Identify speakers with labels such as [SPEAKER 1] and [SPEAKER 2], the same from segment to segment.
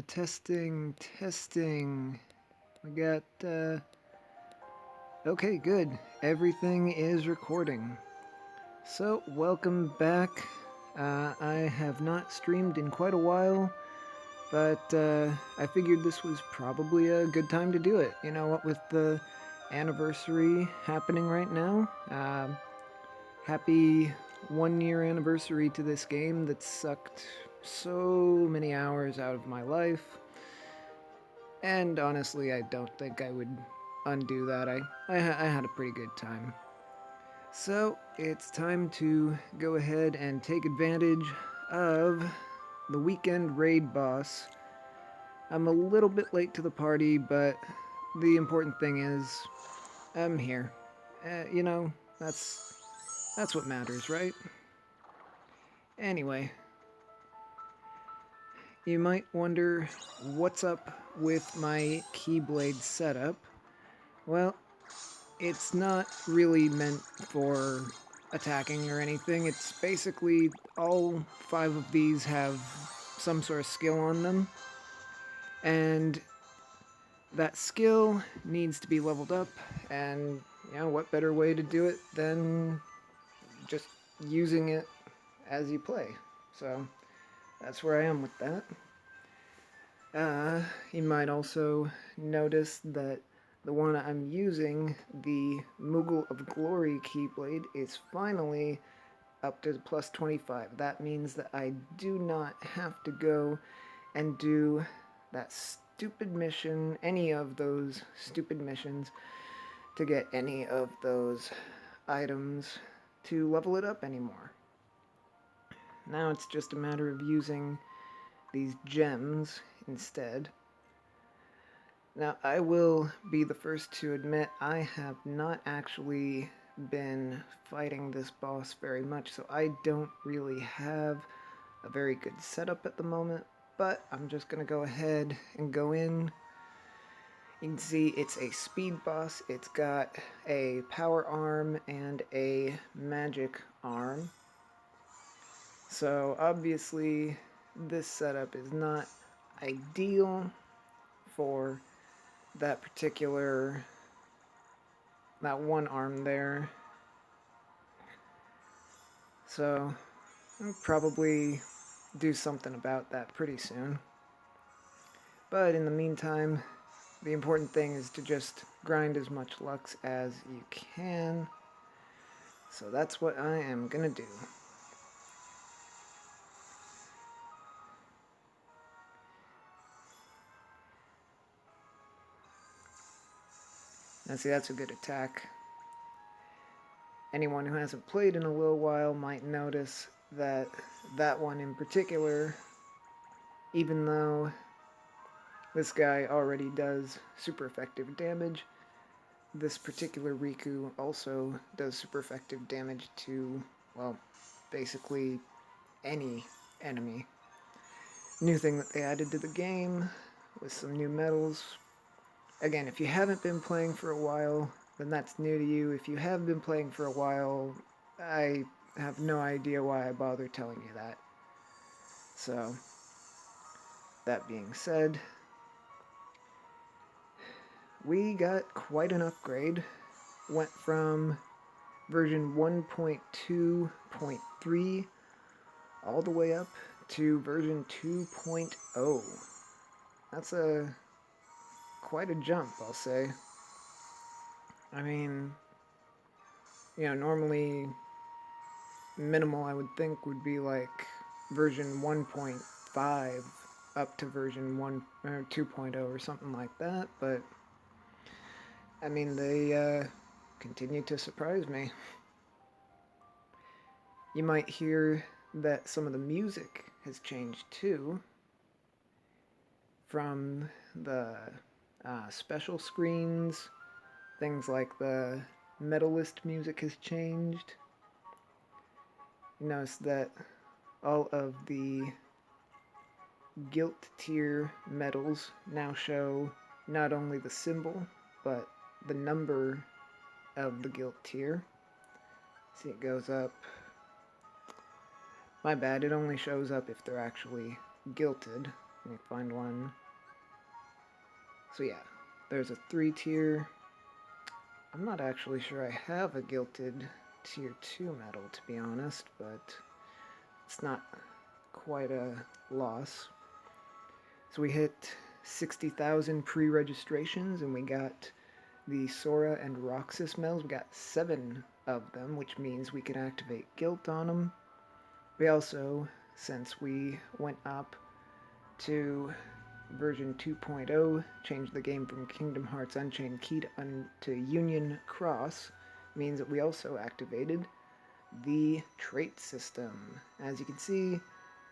[SPEAKER 1] Testing. We got, okay, good. Everything is recording. So, welcome back. I have not streamed in quite a while, but I figured this was probably a good time to do it. You know what, with the anniversary happening right now, happy 1 year anniversary to this game that sucked so many hours out of my life. And honestly, I don't think I would undo that. I had a pretty good time. So it's time to go ahead and take advantage of the weekend raid boss. I'm a little bit late to the party, but the important thing is I'm here. You know, that's what matters, right? Anyway, you might wonder what's up with my Keyblade setup. Well, it's not really meant for attacking or anything. It's basically all five of these have some sort of skill on them, and that skill needs to be leveled up. And what better way to do it than just using it as you play? So that's where I am with that. You might also notice that the one I'm using, the Moogle of Glory Keyblade, is finally up to plus 25. That means that I do not have to go and do that stupid mission, any of those stupid missions, to get any of those items to level it up anymore. Now it's just a matter of using these gems instead. Now, I will be the first to admit I have not actually been fighting this boss very much, so I don't really have a very good setup at the moment, but I'm just going to go ahead and go in. You can see it's a speed boss. It's got a power arm and a magic arm. So obviously this setup is not ideal for that one arm there. So I'll probably do something about that pretty soon. But in the meantime, the important thing is to just grind as much Lux as you can. So that's what I am gonna do. Now see, that's a good attack. Anyone who hasn't played in a little while might notice that that one in particular, even though this guy already does super effective damage, this particular Riku also does super effective damage to, well, basically any enemy. New thing that they added to the game with some new medals. Again, if you haven't been playing for a while, then that's new to you. If you have been playing for a while, I have no idea why I bother telling you that. So, that being said, we got quite an upgrade. Went from version 1.2.3 all the way up to version 2.0. That's quite a jump, I'll say. I mean, normally minimal I would think would be like version 1.5 up to version 1 or 2.0 or something like that, but I mean they continue to surprise me. You might hear that some of the music has changed too, from the special screens. Things like the medalist music has changed. You notice that all of the guilt tier medals now show not only the symbol, but the number of the guilt tier. See, it goes up. My bad, it only shows up if they're actually guilted. Let me find one. So yeah, there's a 3-tier. I'm not actually sure I have a gilted tier 2 medal, to be honest, but it's not quite a loss. So we hit 60,000 pre-registrations, and we got the Sora and Roxas medals. We got 7 of them, which means we can activate Guilt on them. We also, since we went up to version 2.0, changed the game from Kingdom Hearts Unchained Key to Union Cross, means that we also activated the trait system. As you can see,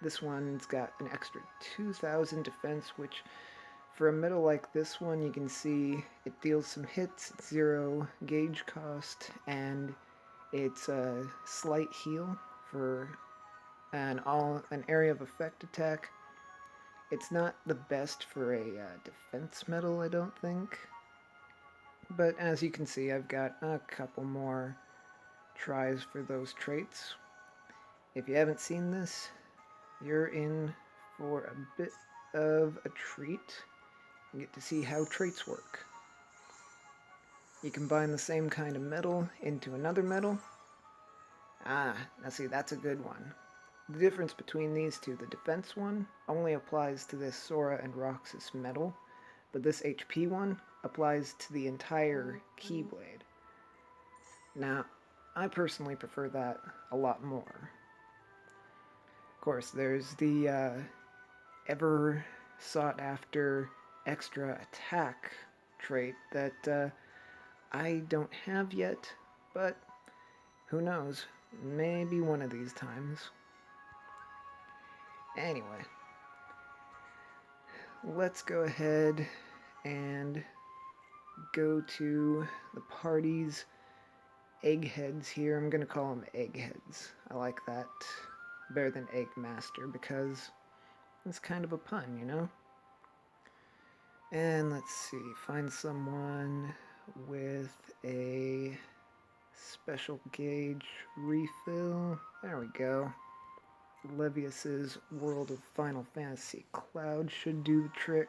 [SPEAKER 1] this one's got an extra 2,000 defense, which for a medal like this one, you can see it deals some hits, 0 gauge cost, and it's a slight heal for an area of effect attack. It's not the best for a defense medal, I don't think. But as you can see, I've got a couple more tries for those traits. If you haven't seen this, you're in for a bit of a treat. You get to see how traits work. You combine the same kind of metal into another metal. Now see, that's a good one. The difference between these two, the defense one only applies to this Sora and Roxas medal, but this HP one applies to the entire Keyblade. Now, I personally prefer that a lot more. Of course, there's the ever sought after extra attack trait that I don't have yet, but who knows, maybe one of these times. Anyway, let's go ahead and go to the party's eggheads here. I'm gonna call them eggheads. I like that better than Eggmaster because it's kind of a pun, you know? And let's see, find someone with a special gauge refill. There we go. Levius's World of Final Fantasy Cloud should do the trick.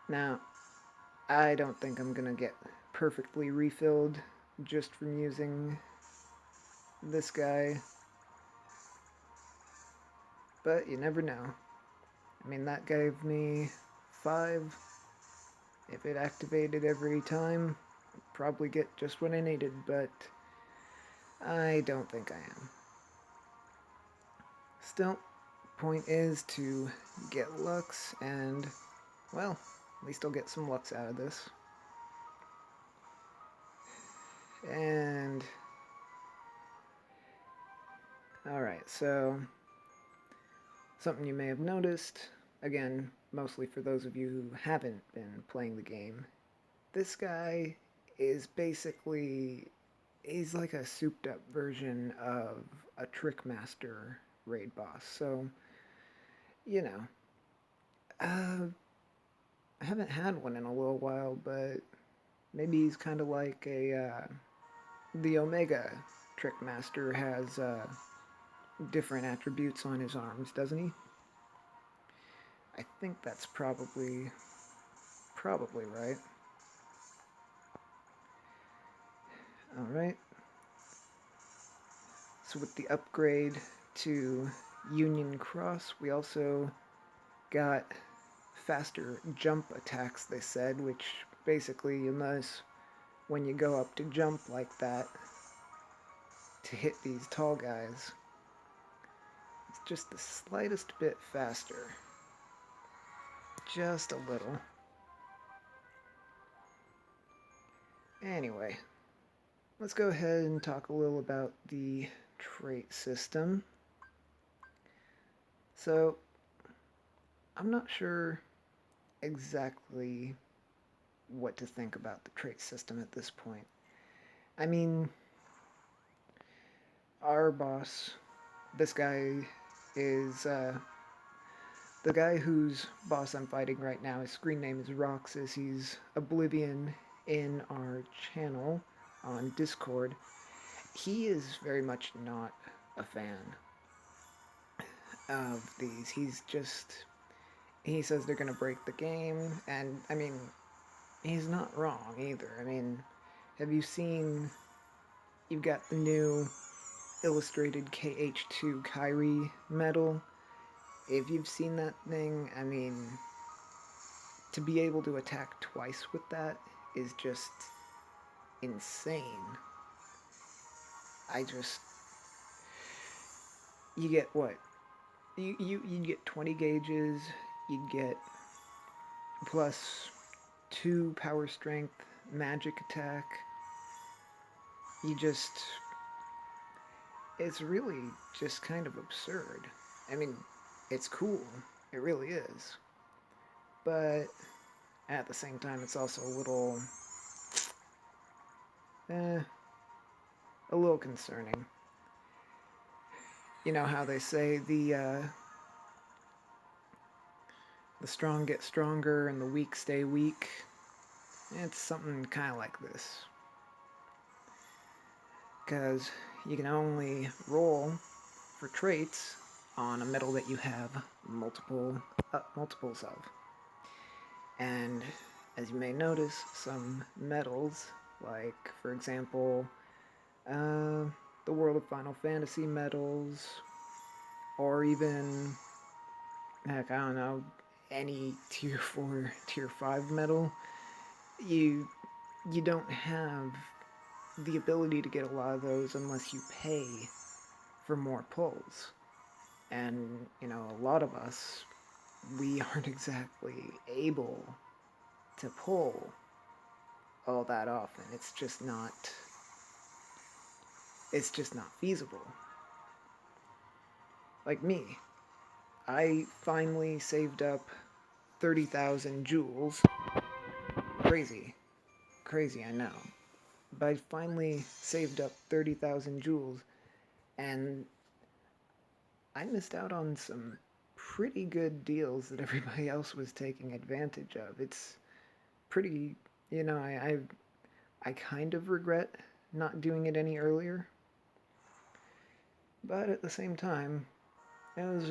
[SPEAKER 1] Now, I don't think I'm gonna get perfectly refilled just from using this guy, but you never know. I mean, that gave me 5. If it activated every time, I'd probably get just what I needed, but I don't think I am. Still, point is to get Lux, and, well, at least I'll get some Lux out of this. And, alright, so, something you may have noticed, again, mostly for those of you who haven't been playing the game, this guy is basically, he's like a souped up version of a Trickmaster raid boss. So, you know, I haven't had one in a little while, but maybe he's kind of like the Omega Trickmaster has different attributes on his arms, doesn't he? I think that's probably right. Alright. So with the upgrade to Union Cross, we also got faster jump attacks, they said, which basically you must, when you go up to jump like that, to hit these tall guys, it's just the slightest bit faster. Just a little. Anyway, let's go ahead and talk a little about the trait system. So, I'm not sure exactly what to think about the trait system at this point. I mean, our boss, this guy is, the guy whose boss I'm fighting right now, his screen name is Roxas. He's Oblivion in our channel on Discord. He is very much not a fan. of these. He says they're going to break the game, and I mean, he's not wrong either. I mean, have you seen, you've got the new illustrated KH2 Kyrie medal? If you've seen that thing, I mean, to be able to attack twice with that is just insane. I just, you get what? You get 20 gauges, you'd get plus 2 power strength, magic attack. You just, it's really just kind of absurd. I mean, it's cool, it really is. But at the same time, it's also eh, a little concerning. You know how they say the strong get stronger and the weak stay weak? It's something kind of like this. Because you can only roll for traits on a medal that you have multiples of. And as you may notice, some medals, like for example, the World of Final Fantasy medals, or even, heck, I don't know, any tier 4, tier 5 medal, you don't have the ability to get a lot of those unless you pay for more pulls. And, you know, a lot of us, we aren't exactly able to pull all that often. It's just not feasible. Like me, I finally saved up 30,000 jewels. Crazy. Crazy, I know. But I finally saved up 30,000 jewels, and I missed out on some pretty good deals that everybody else was taking advantage of. It's pretty, you know, I kind of regret not doing it any earlier. But at the same time, it was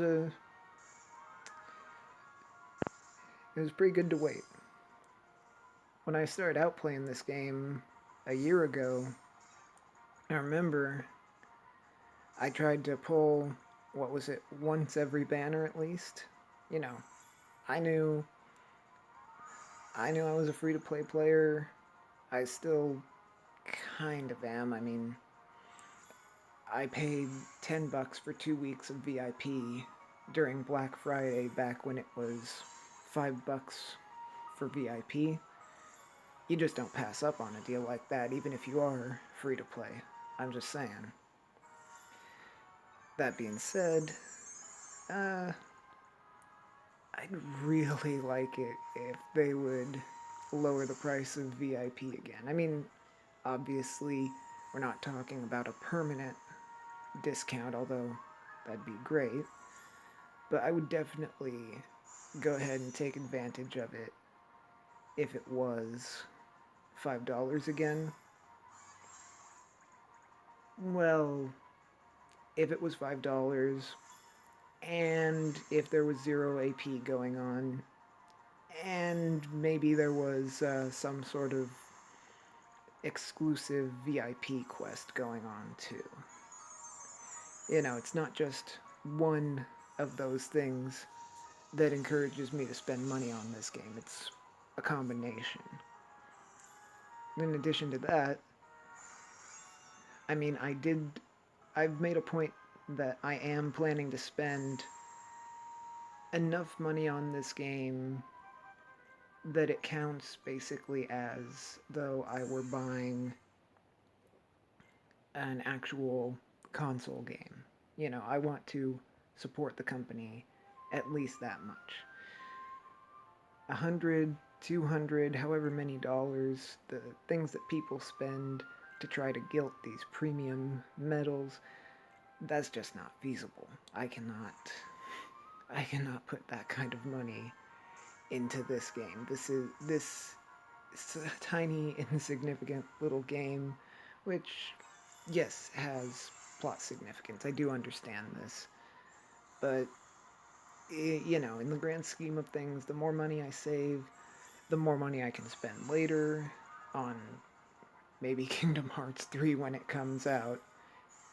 [SPEAKER 1] it was pretty good to wait. When I started out playing this game a year ago, I remember I tried to pull, what was it, once every banner at least. You know, I knew I was a free to play player. I still kind of am. I mean, I paid $10 for 2 weeks of VIP during Black Friday back when it was $5 for VIP. You just don't pass up on a deal like that, even if you are free to play. I'm just saying. That being said, uh, I'd really like it if they would lower the price of VIP again. I mean, obviously, we're not talking about a permanent discount, although that'd be great. But I would definitely go ahead and take advantage of it if it was $5 again. Well, if it was $5 and if there was 0 AP going on, and maybe there was some sort of exclusive VIP quest going on too. You know, it's not just one of those things that encourages me to spend money on this game. It's a combination. In addition to that, I mean, I've made a point that I am planning to spend enough money on this game that it counts basically as though I were buying an actual console game. You know, I want to support the company at least that much. 100, 200, however many dollars, the things that people spend to try to gilt these premium medals, that's just not feasible. I cannot put that kind of money into this game. This is a tiny, insignificant little game, which, yes, has plot significance. I do understand this. But, in the grand scheme of things, the more money I save, the more money I can spend later on maybe Kingdom Hearts 3 when it comes out.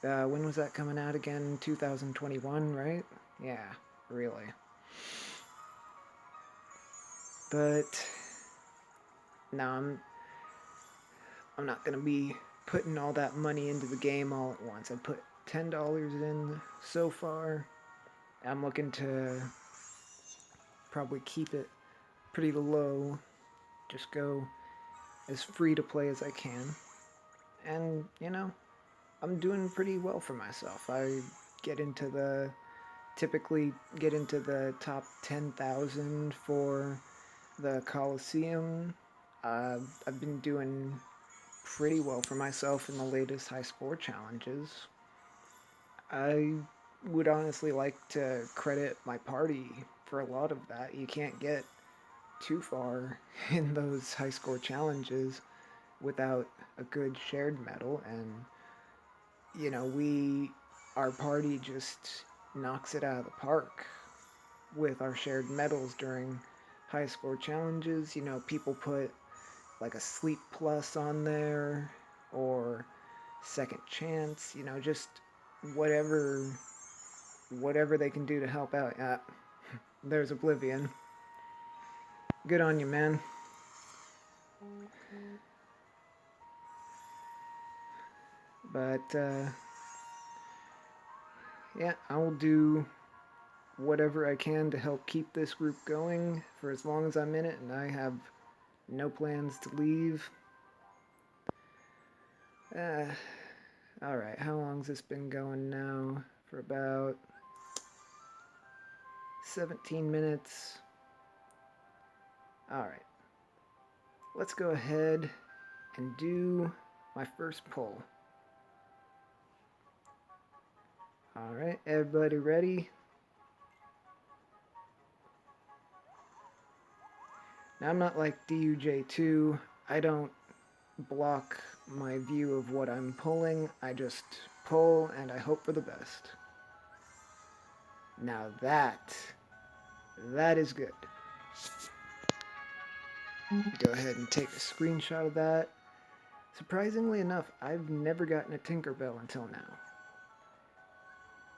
[SPEAKER 1] When was that coming out again? 2021, right? Yeah, really. But no, I'm not gonna be putting all that money into the game all at once. I put $10 in so far. I'm looking to probably keep it pretty low. Just go as free to play as I can. And, I'm doing pretty well for myself. I get into the typically get into the top 10,000 for the Coliseum. I've been doing pretty well for myself in the latest high score challenges. I would honestly like to credit my party for a lot of that. You can't get too far in those high score challenges without a good shared medal, and our party just knocks it out of the park with our shared medals during high score challenges. People put like a sleep plus on there or second chance, just whatever whatever they can do to help out. There's Oblivion. Good on you, man. But yeah, I will do whatever I can to help keep this group going for as long as I'm in it, and I have no plans to leave. Uh, Alright, how long's this been going now? For about 17 minutes. Alright, let's go ahead and do my first pull. Alright, everybody ready? Now, I'm not like DUJ2. I don't block my view of what I'm pulling. I just pull and I hope for the best. Now that is good. Go ahead and take a screenshot of that. Surprisingly enough, I've never gotten a Tinkerbell until now.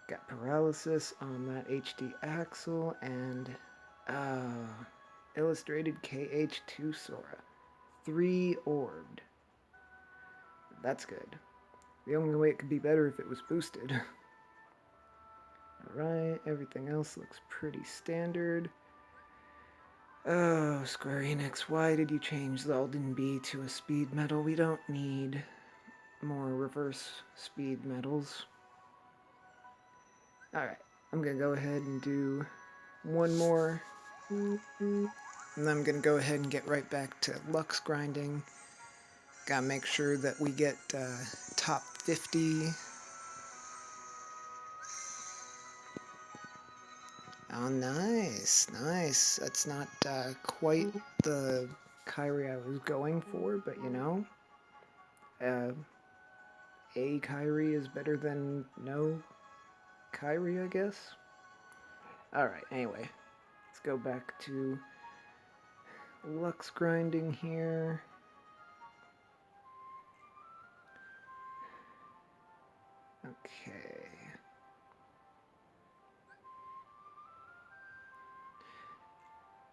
[SPEAKER 1] Got paralysis on that HD axle and illustrated KH2 Sora. 3 orbed. That's good. The only way it could be better if it was boosted. Alright, everything else looks pretty standard. Oh, Square Enix, why did you change the Alden B to a speed medal? We don't need more reverse speed medals. Alright, I'm gonna go ahead and do one more. And then I'm gonna go ahead and get right back to Lux grinding. Gotta make sure that we get top 50. Oh, nice, nice. That's not quite the Kyrie I was going for, but a Kyrie is better than no Kyrie, I guess. Alright, anyway, let's go back to Lux grinding here. Okay.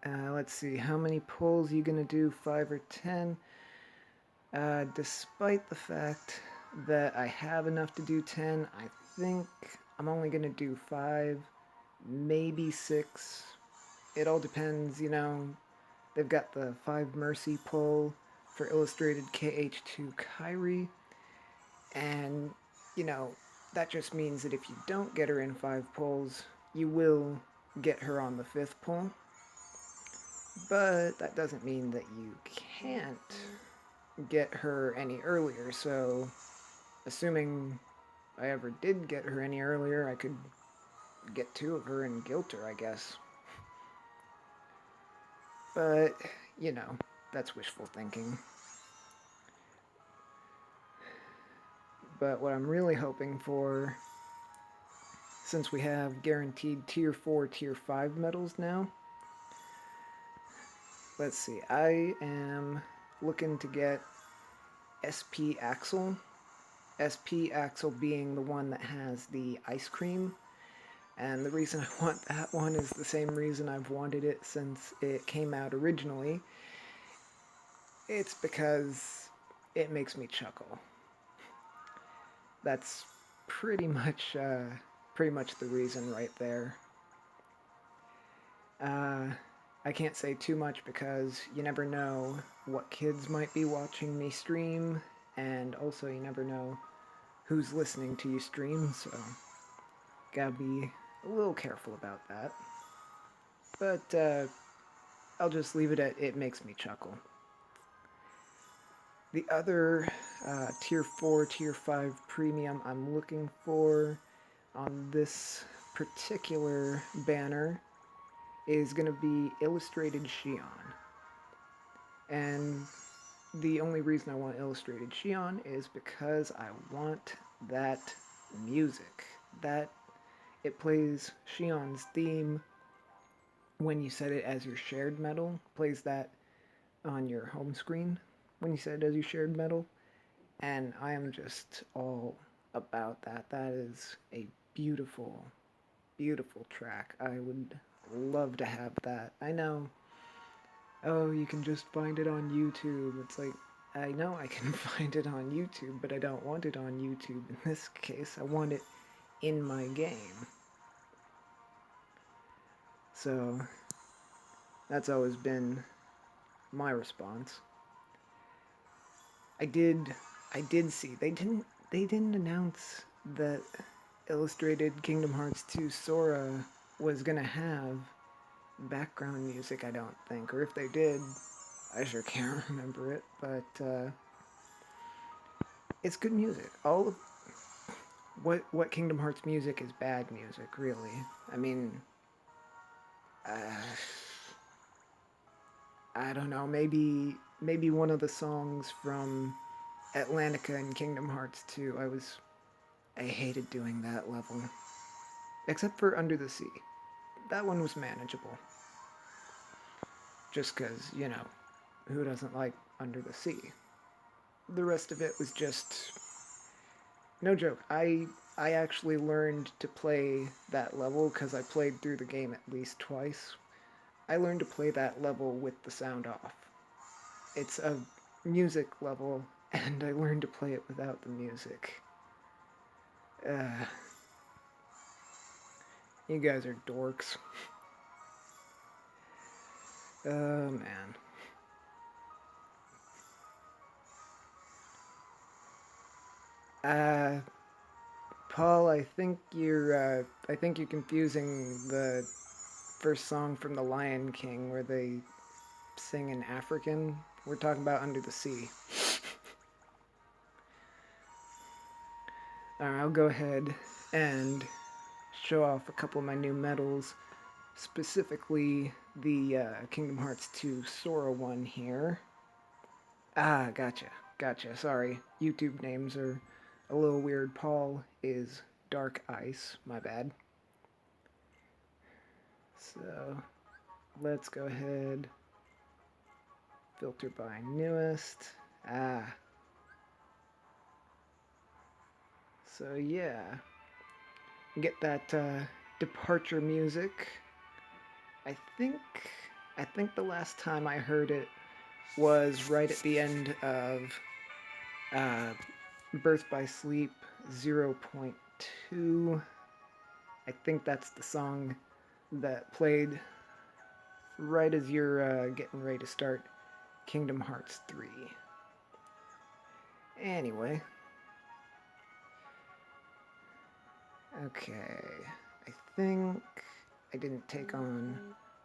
[SPEAKER 1] Let's see, how many pulls are you gonna do? 5 or 10? Despite the fact that I have enough to do 10, I think I'm only gonna do 5, maybe 6. It all depends, They've got the 5 Mercy pull for illustrated KH2 Kyrie, and, that just means that if you don't get her in 5 pulls, you will get her on the 5th pull. But that doesn't mean that you can't get her any earlier, so assuming I ever did get her any earlier, I could get 2 of her and guilt her, I guess. But, that's wishful thinking. But what I'm really hoping for, since we have guaranteed tier 4, tier 5 medals now. Let's see, I am looking to get SP Axel. SP Axel being the one that has the ice cream. And the reason I want that one is the same reason I've wanted it since it came out originally. It's because it makes me chuckle. That's pretty much the reason right there. I can't say too much because you never know what kids might be watching me stream, and also you never know who's listening to you stream, so gotta be a little careful about that. But I'll just leave it at it makes me chuckle. The other tier 4, tier 5 premium I'm looking for on this particular banner is going to be Illustrated Shion. And the only reason I want Illustrated Shion is because I want that music. That it plays Shion's theme when you set it as your shared medal, plays that on your home screen when you set it as your shared medal, and I am just all about that. That is a beautiful, beautiful track. I would love to have that. I know, oh, you can just find it on YouTube. It's like, I know I can find it on YouTube, but I don't want it on YouTube. In this case, I want it in my game. So, that's always been my response. I did see they didn't announce that Illustrated Kingdom Hearts 2 Sora was gonna have background music, I don't think. Or if they did, I sure can't remember it, but it's good music. All of what Kingdom Hearts music is bad music, really. I mean, I don't know, maybe one of the songs from Atlantica and Kingdom Hearts 2, I hated doing that level. Except for Under the Sea. That one was manageable. Just because, you know, who doesn't like Under the Sea? The rest of it was just... No joke, I actually learned to play that level because I played through the game at least twice. I learned to play that level with the sound off. It's a music level, and I learned to play it without the music. You guys are dorks. Oh, man. Paul, I think you're confusing the first song from The Lion King where they sing in African. We're talking about Under the Sea. Alright, I'll go ahead and show off a couple of my new medals, specifically the Kingdom Hearts 2 Sora one here. Ah, gotcha. Sorry, YouTube names are a little weird. Paul is Dark Ice, my bad. So, let's go ahead, filter by newest. So yeah, get that departure music. I think the last time I heard it was right at the end of Birth by Sleep 0.2. I think that's the song that played right as you're getting ready to start Kingdom Hearts 3. Anyway. Okay. I think I didn't take on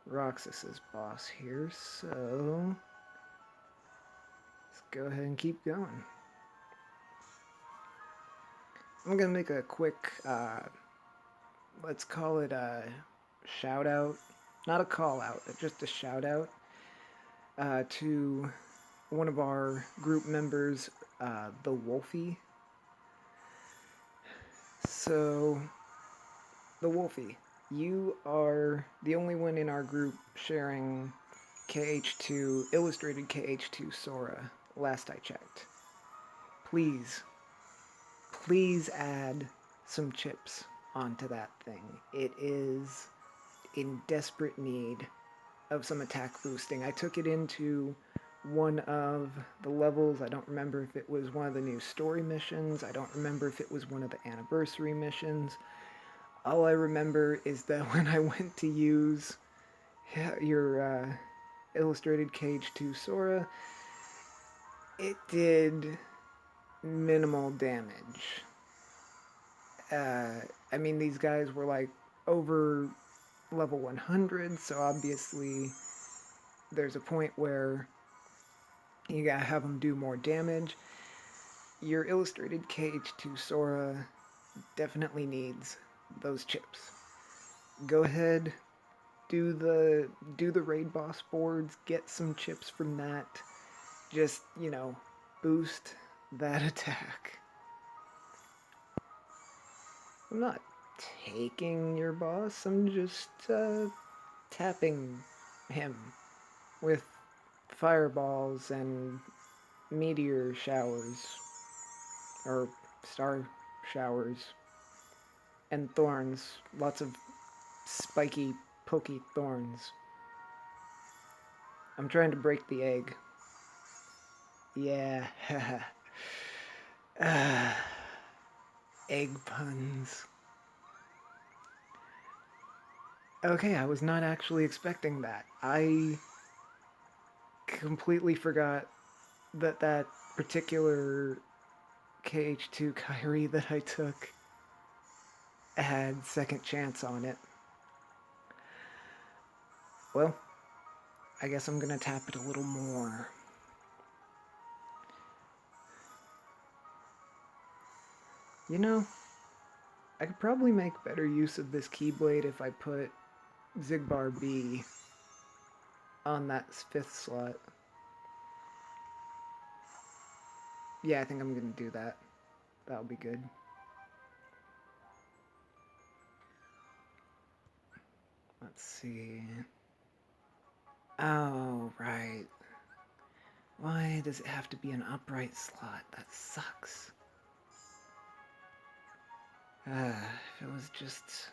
[SPEAKER 1] Roxas's boss here, so let's go ahead and keep going. I'm gonna make a quick, let's call it a shout out. Not a call out, just a shout out to one of our group members, the Wolfie. So, the Wolfie, you are the only one in our group sharing KH2, illustrated KH2 Sora, last I checked. Please, please add some chips onto that thing. It is in desperate need of some attack boosting. I took it into one of the levels. I don't remember if it was one of the new story missions. I don't remember if it was one of the anniversary missions. All I remember is that when I went to use your illustrated KH2 Sora, it did minimal damage. I mean, these guys were like over level 100, so obviously there's a point where you gotta have them do more damage. Your illustrated KH2 Sora definitely needs those chips. Go ahead, do the raid boss boards, get some chips from that. Just, boost that attack. I'm not taking your boss, I'm just tapping him with fireballs and meteor showers, or star showers, and thorns. Lots of spiky, pokey thorns. I'm trying to break the egg. Yeah, egg puns. Okay, I was not actually expecting that. I completely forgot that particular KH2 Kyrie that I took had second chance on it. Well, I guess I'm gonna tap it a little more. You know, I could probably make better use of this Keyblade if I put Zigbar B on that 5th slot. Yeah, I think I'm gonna do that. That'll be good. Let's see. Oh, right. Why does it have to be an upright slot? That sucks. If it was just...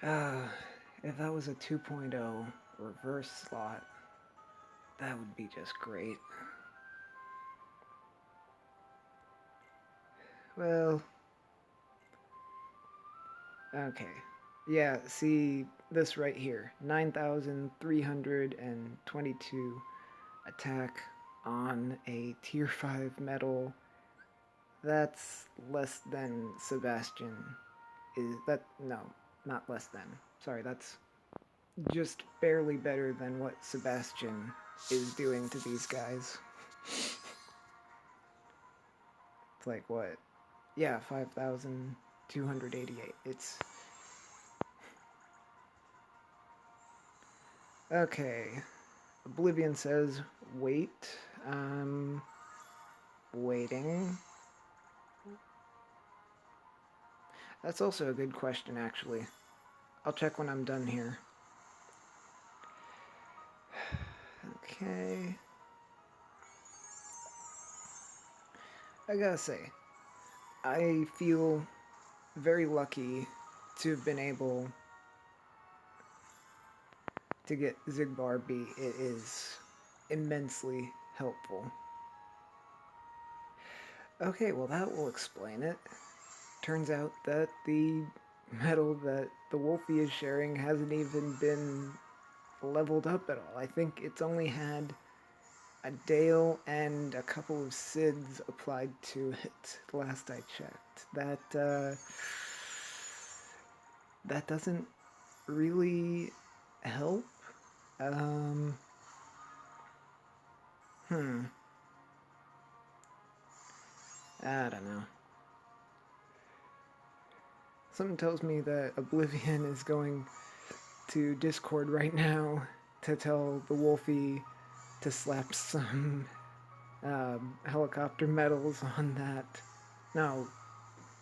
[SPEAKER 1] if that was a 2.0 reverse slot, that would be just great. Well... Okay. Yeah, see this right here. 9,322 attack on a tier 5 metal. That's less than Sebastian is. That, no, not less than. Sorry, that's just barely better than what Sebastian is doing to these guys. It's like what? Yeah, 5,288. It's... Okay. Oblivion says, wait. Waiting. That's also a good question, actually. I'll check when I'm done here. Okay. I gotta say, I feel very lucky to have been able to get Zigbar B. It is immensely helpful. Okay, well that will explain it. Turns out that the metal that the Wolfie is sharing hasn't even been leveled up at all. I think it's only had a Dale and a couple of SIDs applied to it last I checked. That doesn't really help. I don't know. Something tells me that Oblivion is going to Discord right now to tell the Wolfie to slap some helicopter medals on that. No,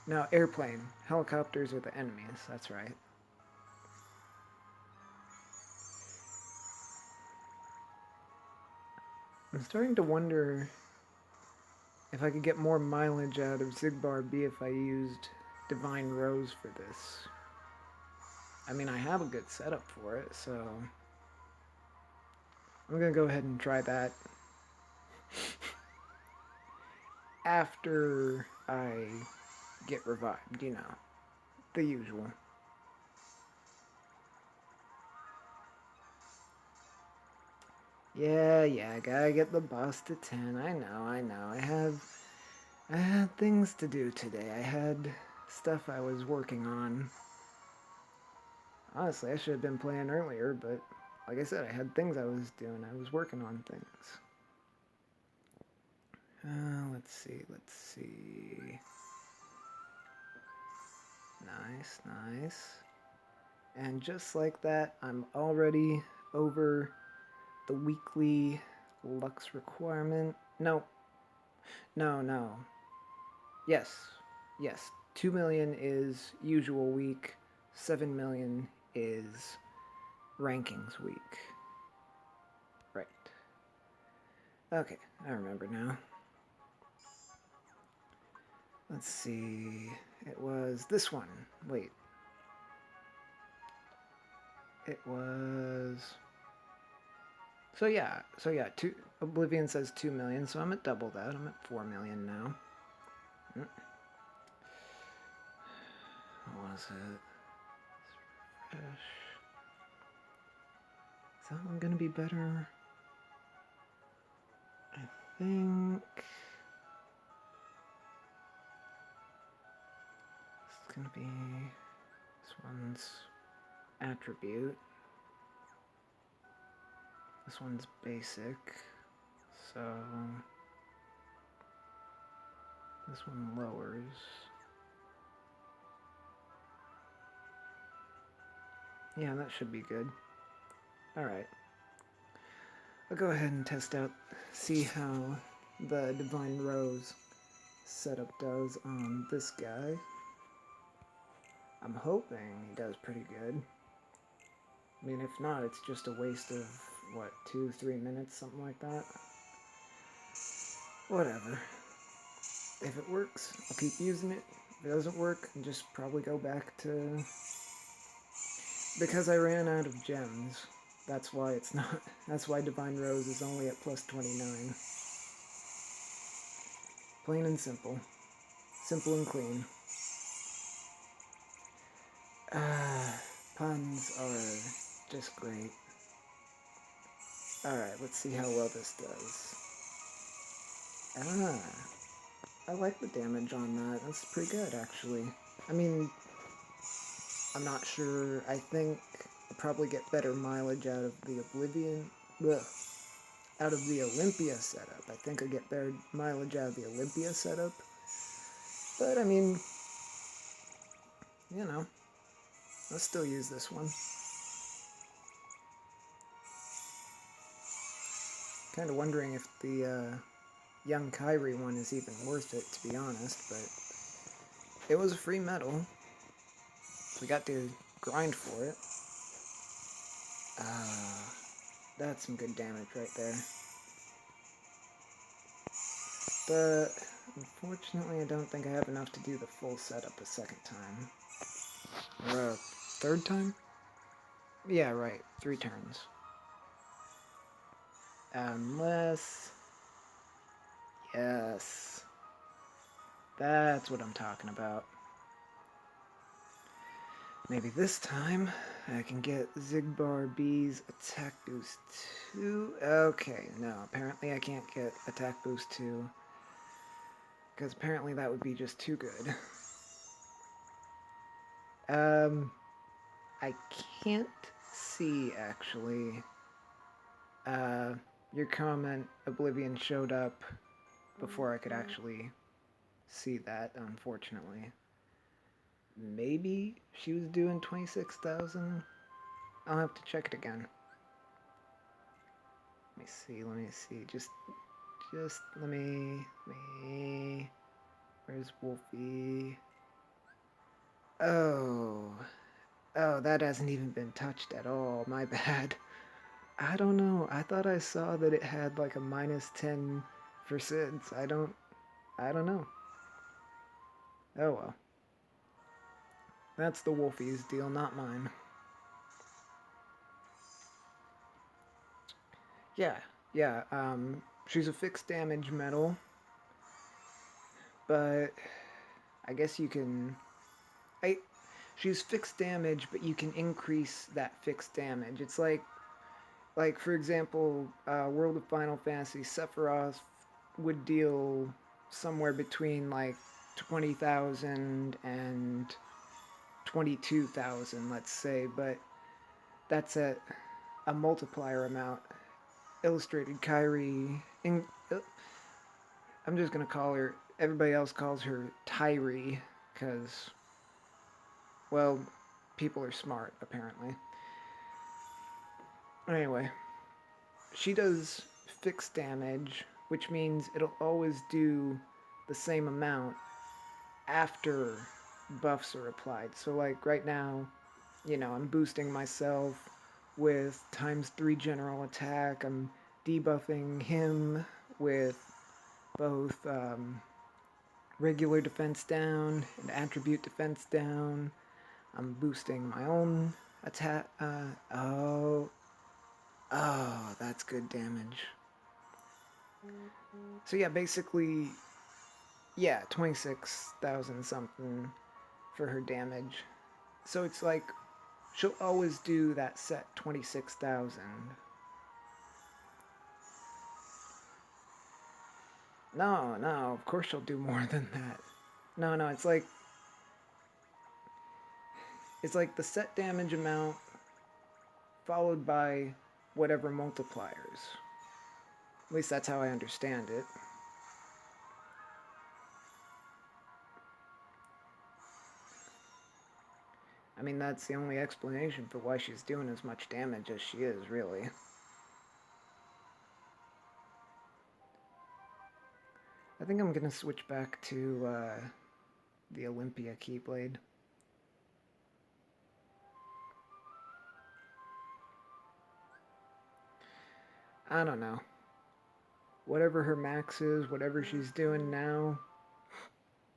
[SPEAKER 1] No, airplane. Helicopters are the enemies, that's right. I'm starting to wonder if I could get more mileage out of Zigbar B if I used Divine Rose for this. I mean, I have a good setup for it, so I'm gonna go ahead and try that after I get revived, you know, the usual. Yeah, I gotta get the boss to 10. I know. I had things to do today. I had stuff I was working on. Honestly, I should have been playing earlier, but like I said, I had things I was doing. I was working on things. Let's see. Nice. And just like that, I'm already over the weekly Lux requirement. No. Yes, yes. 2 million is usual week, 7 million is rankings week. Right. Okay, I remember now. Let's see. It was this one. Wait. It was. Two Oblivion says 2 million, so I'm at double that. I'm at 4 million now. What was it? Fresh. Is that one gonna be better? I think it's gonna be this one's attribute. This one's basic. So this one lowers. Yeah, that should be good. Alright. I'll go ahead and test out, see how the Divine Rose setup does on this guy. I'm hoping he does pretty good. I mean, if not, it's just a waste of, what, 2-3 minutes, something like that? Whatever. If it works, I'll keep using it. If it doesn't work, I'll just probably go back to... Because I ran out of gems. That's why it's not... That's why Divine Rose is only at plus 29. Plain and simple. Simple and clean. Puns are just great. Alright, let's see how well this does. I like the damage on that. That's pretty good, actually. I mean, I'm not sure. I think I'll probably get better mileage out of the Oblivion... Ugh. Out of the Olympia setup. I think I get better mileage out of the Olympia setup. But, I mean, you know, I'll still use this one. Kind of wondering if the young Kyrie one is even worth it, to be honest, but it was a free medal. We got to grind for it. That's some good damage right there. But unfortunately, I don't think I have enough to do the full setup a second time. Or a third time? Yeah, right. 3 turns. Unless... Yes. That's what I'm talking about. Maybe this time I can get Zigbar B's attack boost 2. Okay, no, apparently I can't get attack boost 2. Because apparently that would be just too good. I can't see, actually. Your comment, Oblivion, showed up before I could actually see that, unfortunately. Maybe she was doing 26,000? I'll have to check it again. Let me see. Just let me... Where's Wolfie? Oh. Oh, that hasn't even been touched at all. My bad. I don't know. I thought I saw that it had like a -10 for SIDS. I don't know. Oh well. That's the Wolfie's deal, not mine. Yeah, yeah. She's a fixed damage metal, but I guess you can. I. She's fixed damage, but you can increase that fixed damage. It's like for example, World of Final Fantasy, Sephiroth would deal somewhere between like 20,000 and 22,000, let's say, but that's at a multiplier amount. Illustrated Kyrie. I'm just gonna call her. Everybody else calls her Tyree because, well, people are smart apparently. Anyway, she does fixed damage, which means it'll always do the same amount after buffs are applied. So, like right now, I'm boosting myself with ×3 general attack. I'm debuffing him with both regular defense down and attribute defense down. I'm boosting my own attack. Oh, that's good damage. So yeah, basically, yeah, 26,000 something for her damage. So it's like she'll always do that set 26,000. No, no, of course she'll do more than that. No, no, it's like the set damage amount followed by whatever multipliers. At least that's how I understand it. I mean, that's the only explanation for why she's doing as much damage as she is, really. I think I'm gonna switch back to the Olympia Keyblade. I don't know. Whatever her max is, whatever she's doing now,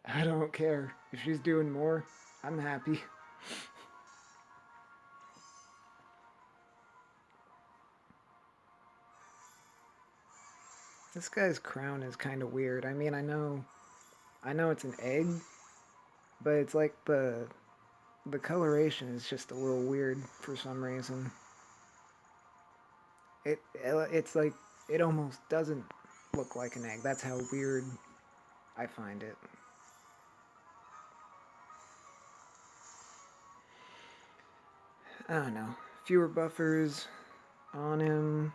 [SPEAKER 1] I don't care. If she's doing more, I'm happy. This guy's crown is kind of weird. I mean, I know it's an egg, but it's like the coloration is just a little weird for some reason. It's like it almost doesn't look like an egg. That's how weird I find it. I don't know. Fewer buffers on him.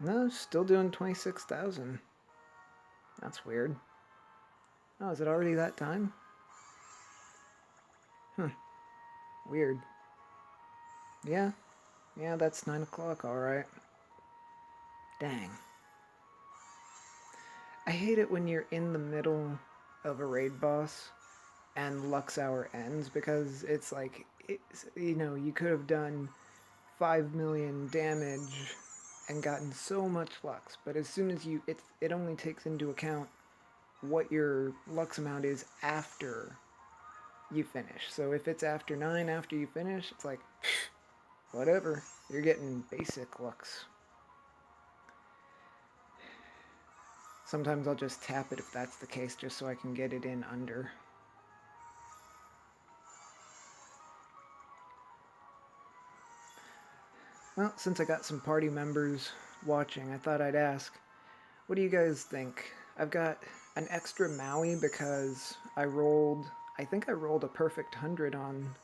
[SPEAKER 1] No, still doing 26,000. That's weird. Oh, is it already that time? Hmm. Weird. Yeah. Yeah, that's 9 o'clock, alright. Dang. I hate it when you're in the middle of a raid boss and Lux Hour ends because it's like, you could have done 5 million damage and gotten so much Lux, but as soon as it only takes into account what your Lux amount is after you finish. So if it's after 9 after you finish, it's like, whatever, you're getting basic Lux. Sometimes I'll just tap it if that's the case, just so I can get it in under. Well, since I got some party members watching, I thought I'd ask, what do you guys think? I've got an extra Maui because I think I rolled a perfect 100 on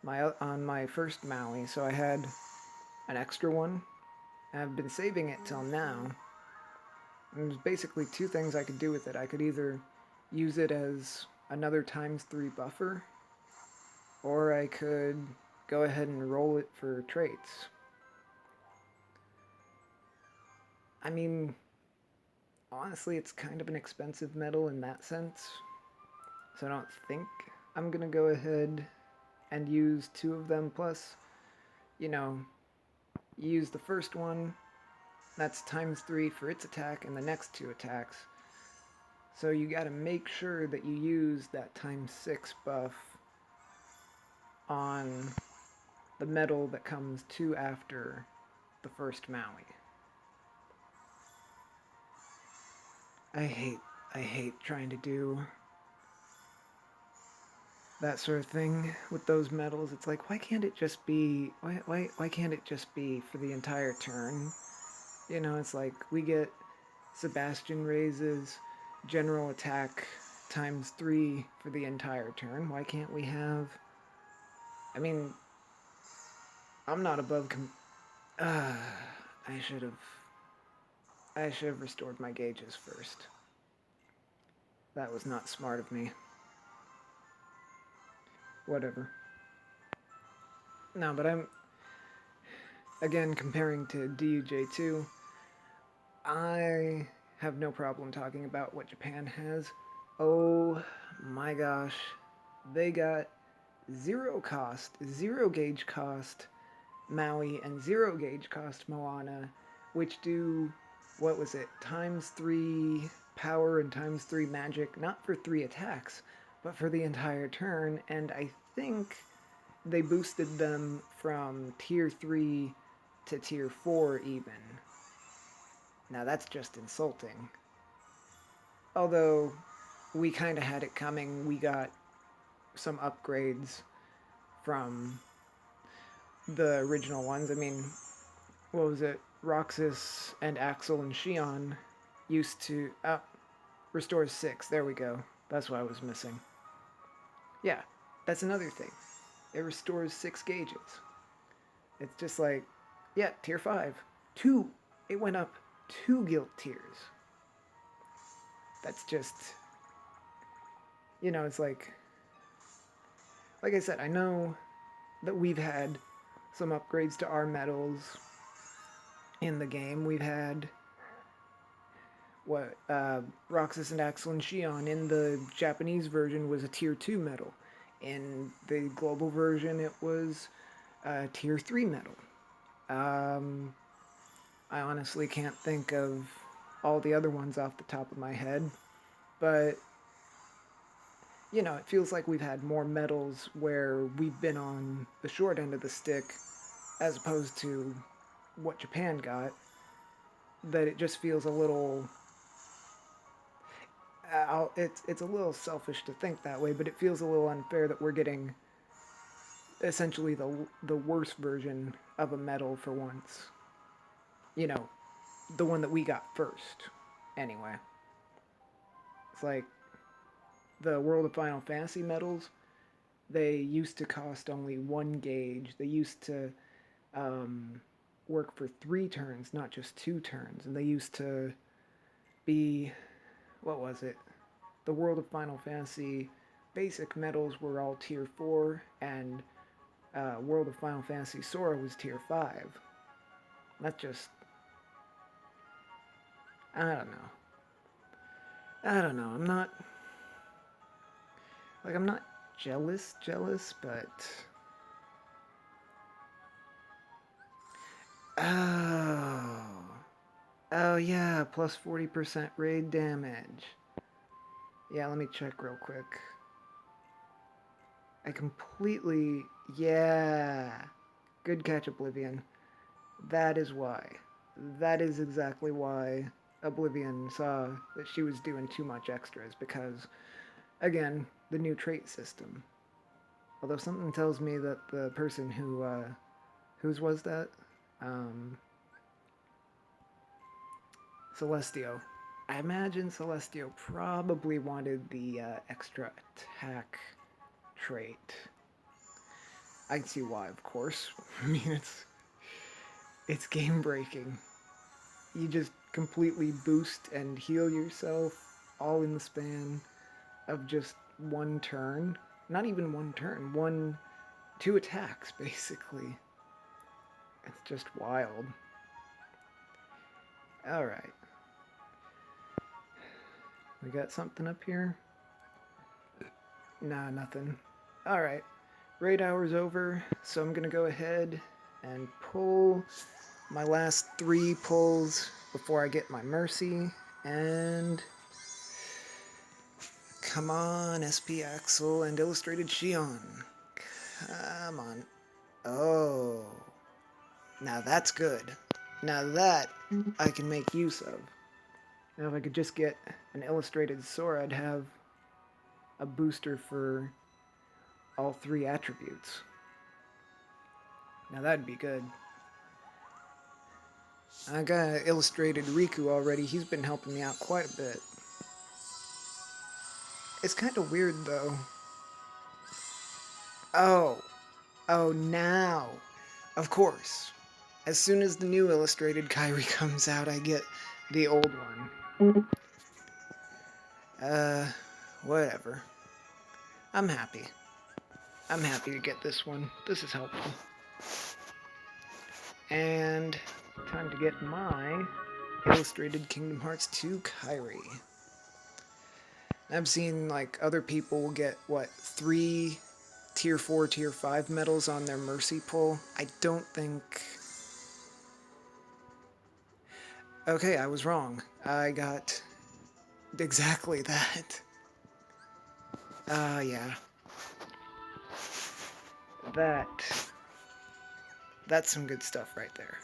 [SPEAKER 1] my first Maui, so I had an extra one. And I've been saving it till now. And there's basically two things I could do with it. I could either use it as another ×3 buffer, or I could go ahead and roll it for traits. I mean, honestly, it's kind of an expensive metal in that sense. So I don't think I'm gonna go ahead and use two of them. Plus, you know, use the first one, that's times 3 for its attack and the next two attacks. So you gotta make sure that you use that times 6 buff on the medal that comes two after the first Maui. I hate trying to do that sort of thing with those medals. It's like, why can't it just be why can't it just be for the entire turn? You know, it's like we get Sebastian raises general attack times 3 for the entire turn. Why can't we have, I mean, I'm not above uh, I should have restored my gauges first. That was not smart of me. Whatever. No, but I'm again comparing to DUJ2. I have no problem talking about what Japan has. Oh my gosh. They got zero gauge cost Maui and zero gauge cost Moana, which do, what was it, times 3 power and times 3 magic, not for 3 attacks, but for the entire turn, and I think they boosted them from tier 3 to tier 4 even. Now that's just insulting. Although we kind of had it coming, we got some upgrades from the original ones. I mean, what was it? Roxas and Axel and Shion used to... restores 6. There we go. That's what I was missing. Yeah, that's another thing. It restores 6 gauges. It's just like, yeah, tier 5. 2. It went up 2 guild tiers. That's just... You know, it's like I said, I know that we've had some upgrades to our medals in the game. We've had Roxas and Axel and Shion in the Japanese version was a tier 2 medal. In the global version, it was a tier 3 medal. I honestly can't think of all the other ones off the top of my head, but you know, it feels like we've had more medals where we've been on the short end of the stick as opposed to what Japan got, that it just feels a little... it's a little selfish to think that way, but it feels a little unfair that we're getting essentially the worst version of a medal for once. You know, the one that we got first, anyway. It's like the World of Final Fantasy medals, they used to cost only 1 gauge. They used to work for 3 turns, not just 2 turns. And they used to be, what was it? The World of Final Fantasy basic medals were all tier 4, and World of Final Fantasy Sora was tier 5. That's just... I don't know. I'm not... Like, I'm not jealous, but... Oh. Oh, yeah, plus 40% raid damage. Yeah, let me check real quick. I completely... Yeah. Good catch, Oblivion. That is why. That is exactly why Oblivion saw that she was doing too much extras, because, again, the new trait system. Although something tells me that the person who, whose was that? Celestio. I imagine Celestio probably wanted the extra attack trait. I can see why, of course. I mean, it's game breaking. You just completely boost and heal yourself all in the span of just 1 turn. Not even 1 turn, 2 attacks, basically. It's just wild. Alright. We got something up here? Nah, nothing. Alright, raid hour's over, so I'm gonna go ahead and pull my last 3 pulls before I get my mercy, and come on, SP Axel and Illustrated Shion. Come on. Oh. Now that's good. Now that I can make use of. Now if I could just get an Illustrated Sora, I'd have a booster for all 3 attributes. Now that'd be good. I got Illustrated Riku already. He's been helping me out quite a bit. It's kind of weird though. Oh. Oh, now. Of course. As soon as the new Illustrated Kairi comes out, I get the old one. Whatever. I'm happy. I'm happy to get this one. This is helpful. And time to get my Illustrated Kingdom Hearts 2 Kairi. I've seen like other people get what 3 tier 4, tier 5 medals on their mercy pull. I don't think. Okay, I was wrong. I got exactly that. Yeah. That's some good stuff right there.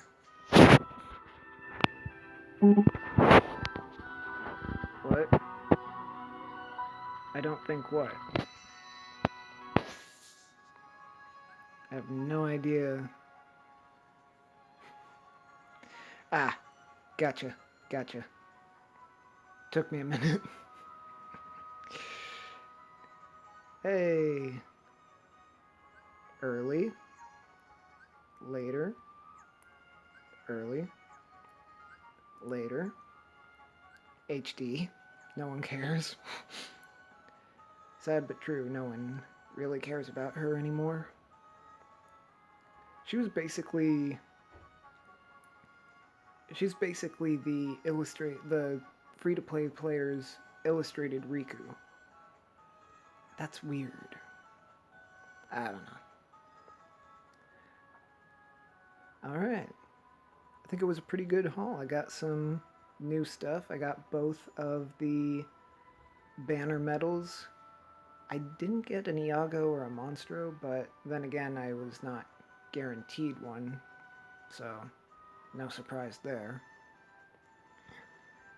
[SPEAKER 1] What? I don't think what? I have no idea. Ah, gotcha. Took me a minute. Hey. Early. Later. Early. Later. HD. No one cares. Sad but true, no one really cares about her anymore. She's basically the free-to-play player's illustrated Riku. That's weird. I don't know. Alright. I think it was a pretty good haul. I got some new stuff. I got both of the banner medals. I didn't get an Iago or a Monstro, but then again, I was not guaranteed one, so no surprise there.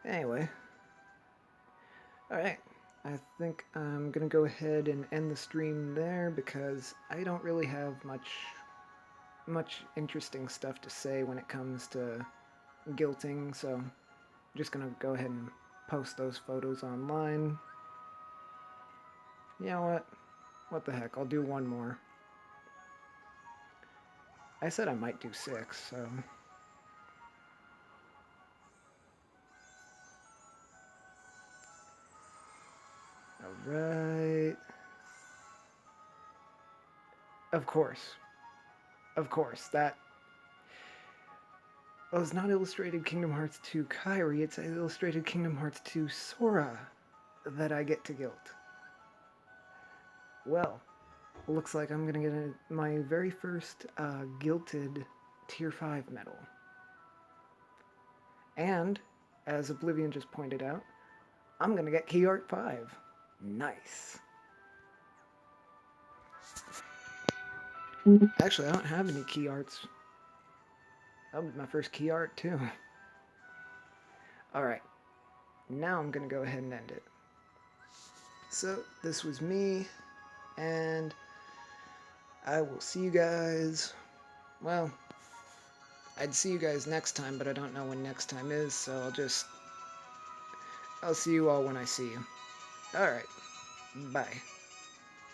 [SPEAKER 1] Anyway, alright, I think I'm gonna go ahead and end the stream there because I don't really have much interesting stuff to say when it comes to guilting, so I'm just gonna go ahead and post those photos online. You know what? What the heck, I'll do one more. I said I might do 6, so... Alright... Of course, that... Oh, it's not Illustrated Kingdom Hearts 2 Kairi, it's Illustrated Kingdom Hearts 2 Sora that I get to guilt. Well, looks like I'm gonna get my very first guilted Tier 5 medal. And, as Oblivion just pointed out, I'm gonna get Key Art 5. Nice. Actually, I don't have any key arts. That was my first key art, too. Alright, now I'm gonna go ahead and end it. So, this was me, and I will see you guys, well, I'd see you guys next time, but I don't know when next time is, so I'll see you all when I see you. Alright, bye.